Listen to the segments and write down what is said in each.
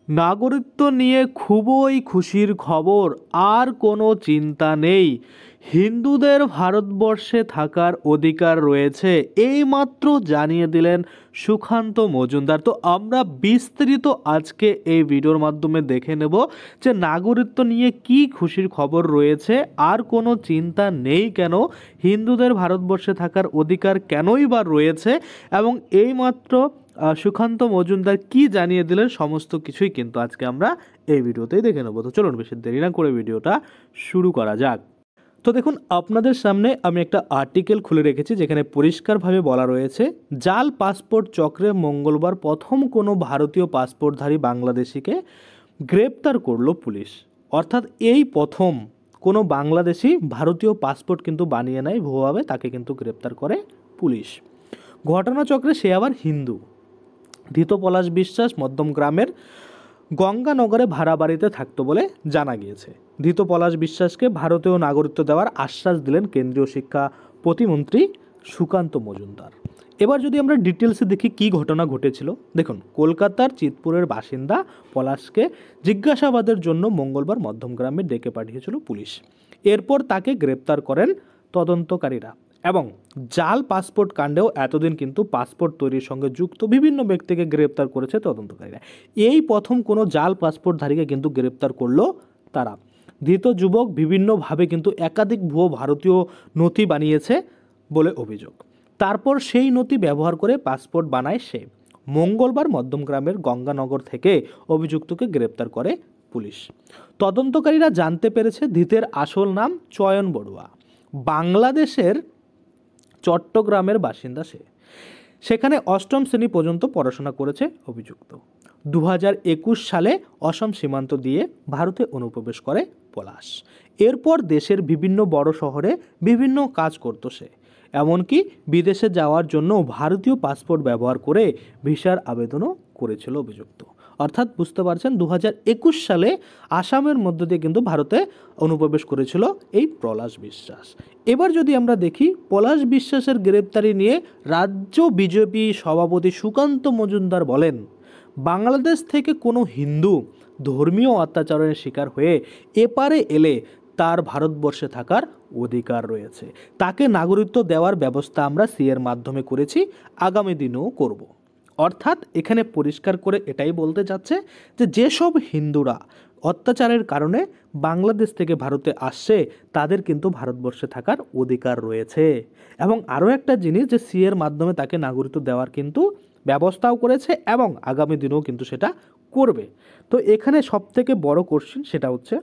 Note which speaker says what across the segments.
Speaker 1: নাগরিকত্ব নিয়ে খুবই খুশির খবর, আর কোনো চিন্তা নেই। হিন্দুদের ভারতবর্ষে থাকার অধিকার রয়েছে, এইমাত্র জানিয়ে দিলেন সুকান্ত মজুমদার। তো আমরা বিস্তারিত আজকে এই ভিডিওর মাধ্যমে দেখে নেব যে নাগরিকত্ব নিয়ে কি খুশির খবর রয়েছে, আর কোনো চিন্তা নেই কেন, হিন্দুদের ভারতবর্ষে থাকার অধিকার কেনই বা রয়েছে, এবং এইমাত্র সুকান্ত মজুমদার কি জানিয়ে দিলেন, সমস্ত কিছুই কিন্তু আজকে আমরা এই ভিডিওতেই দেখে নেব। তো চলুন বেশি দেরি না করে ভিডিওটা শুরু করা যাক। তো দেখুন, আপনাদের সামনে আমি একটা আর্টিকেল খুলে রেখেছি যেখানে পরিষ্কারভাবে বলা রয়েছে, জাল পাসপোর্ট চক্রে মঙ্গলবার প্রথম কোনো ভারতীয় পাসপোর্টধারী বাংলাদেশিকে গ্রেপ্তার করলো পুলিশ। অর্থাৎ এই প্রথম কোনো বাংলাদেশি ভারতীয় পাসপোর্ট কিন্তু বানিয়ে নেয় ভুয়াভাবে, তাকে কিন্তু গ্রেপ্তার করে পুলিশ। ঘটনাচক্রে সে আবার হিন্দু। ধৃত পলাশ বিশ্বাস মধ্যম গ্রামের গঙ্গানগরে ভাড়া বাড়িতে থাকতো বলে জানা গিয়েছে। ধৃত পলাশ বিশ্বাসকে ভারতীয় নাগরিকত্ব দেওয়ার আশ্বাস দিলেন কেন্দ্রীয় শিক্ষা প্রতিমন্ত্রী সুকান্ত মজুমদার। এবার যদি আমরা ডিটেলসে দেখি কি ঘটনা ঘটেছিল, দেখুন, কলকাতার চিতপুরের বাসিন্দা পলাশকে জিজ্ঞাসাবাদের জন্য মঙ্গলবার মধ্যমগ্রামে ডেকে পাঠিয়েছিল পুলিশ। এরপর তাকে গ্রেপ্তার করেন তদন্তকারীরা, এবং জাল পাসপোর্ট কাণ্ডেও এতদিন কিন্তু পাসপোর্ট তৈরির সঙ্গে যুক্ত বিভিন্ন ব্যক্তিকে গ্রেপ্তার করেছে তদন্তকারীরা। এই প্রথম কোনো জাল পাসপোর্টধারীকে কিন্তু গ্রেপ্তার করলো তারা। ধৃত যুবক বিভিন্নভাবে কিন্তু একাধিক ভুয়ো ভারতীয় নথি বানিয়েছে বলে অভিযোগ। তারপর সেই নথি ব্যবহার করে পাসপোর্ট বানায় সে। মঙ্গলবার মধ্যমগ্রামের গঙ্গানগর থেকে অভিযুক্তকে গ্রেপ্তার করে পুলিশ। তদন্তকারীরা জানতে পেরেছে ধৃতের আসল নাম চয়ন বড়ুয়া, বাংলাদেশের চট্টগ্রামের বাসিন্দা সে। সেখানে অষ্টম শ্রেণী পর্যন্ত পড়াশোনা করেছে অভিযুক্ত। 2021 সালে অসম সীমান্ত দিয়ে ভারতে অনুপ্রবেশ করে পলাশ। এরপর দেশের বিভিন্ন বড় শহরে বিভিন্ন কাজ করত সে। এমনকি বিদেশে যাওয়ার জন্য ভারতীয় পাসপোর্ট ব্যবহার করে ভিসার আবেদনও করেছিল অভিযুক্ত। অর্থাৎ বুঝতে পারছেন, 2021 সালে আসামের মধ্য দিয়ে কিন্তু ভারতে অনুপ্রবেশ করেছিল এই পলাশ বিশ্বাস। এবার যদি আমরা দেখি, পলাশ বিশ্বাসের গ্রেপ্তারি নিয়ে রাজ্য বিজেপি সভাপতি সুকান্ত মজুমদার বলেন, বাংলাদেশ থেকে কোনো হিন্দু ধর্মীয় অত্যাচারের শিকার হয়ে এপারে এলে তার ভারতবর্ষে থাকার অধিকার রয়েছে। তাকে নাগরিকত্ব দেওয়ার ব্যবস্থা আমরা সিএর মাধ্যমে করেছি, আগামী দিনেও করব। অর্থাৎ এখানে পরিষ্কার করে এটাই বলতে চাচ্ছে যে যেসব হিন্দুরা অত্যাচারের কারণে বাংলাদেশ থেকে ভারতে আসছে, তাদের কিন্তু ভারতবর্ষে থাকার অধিকার রয়েছে। এবং আরও একটা জিনিস, যে সিএর মাধ্যমে তাকে নাগরিকত্ব দেওয়ার কিন্তু ব্যবস্থাও করেছে, এবং আগামী দিনেও কিন্তু সেটা করবে। তো এখানে সবথেকে বড় কোশ্চেন সেটা হচ্ছে,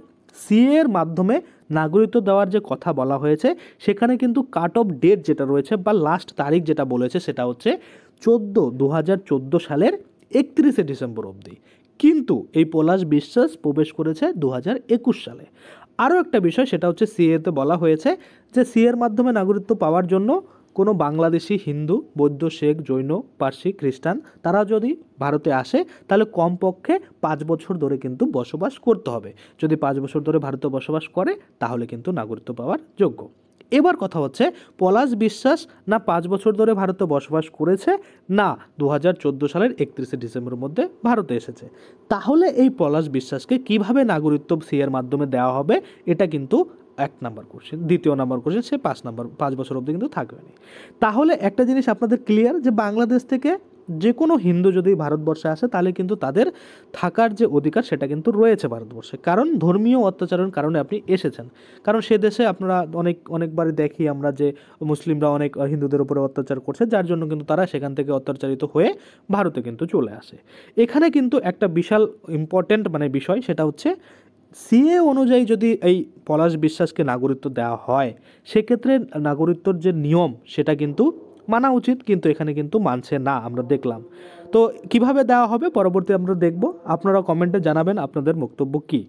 Speaker 1: সিএর মাধ্যমে নাগরিকত্ব দেওয়ার যে কথা বলা হয়েছে, সেখানে কিন্তু কাট অফ ডেট যেটা রয়েছে বা লাস্ট তারিখ যেটা বলেছে, সেটা হচ্ছে 2014 সালের 31শে ডিসেম্বর অবধি। কিন্তু এই পলাশ বিশ্বাস প্রবেশ করেছে 2021 সালে। আরও একটা বিষয়, সেটা হচ্ছে সিএতে বলা হয়েছে যে সিএর মাধ্যমে নাগরিকত্ব পাওয়ার জন্য কোনো বাংলাদেশি হিন্দু, বৌদ্ধ, শেখ, জৈন, পার্সি, খ্রিস্টান তারা যদি ভারতে আসে, তাহলে কমপক্ষে 5 বছর ধরে কিন্তু বসবাস করতে হবে। যদি 5 বছর ধরে ভারতে বসবাস করে, তাহলে কিন্তু নাগরিকত্ব পাওয়ার যোগ্য। এবার কথা হচ্ছে, পলাশ বিশ্বাস না 5 বছর ধরে ভারতে বসবাস করেছে, না 2014 সালের 31শে ডিসেম্বরের মধ্যে ভারতে এসেছে। তাহলে এই পলাশ বিশ্বাসকে কিভাবে নাগরিকত্ব সিএর মাধ্যমে দেওয়া হবে, এটা কিন্তু 1 নাম্বার কোশ্চেন। দ্বিতীয় নাম্বার কোশ্চেন, সে 5 বছর অবধি কিন্তু থাকবে না। তাহলে একটা জিনিস আপনাদের ক্লিয়ার, যে বাংলাদেশ থেকে যে কোনো হিন্দু যদি ভারতবর্ষে আসে, তাহলে কিন্তু তাদের থাকার যে অধিকার সেটা কিন্তু রয়েছে ভারতবর্ষে। কারণ ধর্মীয় অত্যাচারের কারণে আপনি এসেছেন। কারণ সে দেশে আপনারা অনেকবারই দেখি আমরা যে মুসলিমরা অনেক হিন্দুদের উপরে অত্যাচার করছে, যার জন্য কিন্তু তারা সেখান থেকে অত্যাচারিত হয়ে ভারতে কিন্তু চলে আসে। এখানে কিন্তু একটা বিশাল ইম্পর্টেন্ট বিষয়, সেটা হচ্ছে সিএ অনুযায়ী যদি এই পলাশ বিশ্বাসকে নাগরিকত্ব দেওয়া হয়, সেক্ষেত্রে নাগরিকত্বর যে নিয়ম সেটা কিন্তু মানা উচিত, কিন্তু এখানে কিন্তু মানছে না, আমরা দেখলাম। তো কিভাবে দেওয়া হবে পরবর্তী আমরা দেখব। আপনারা কমেন্টে জানাবেন আপনাদের বক্তব্য কী।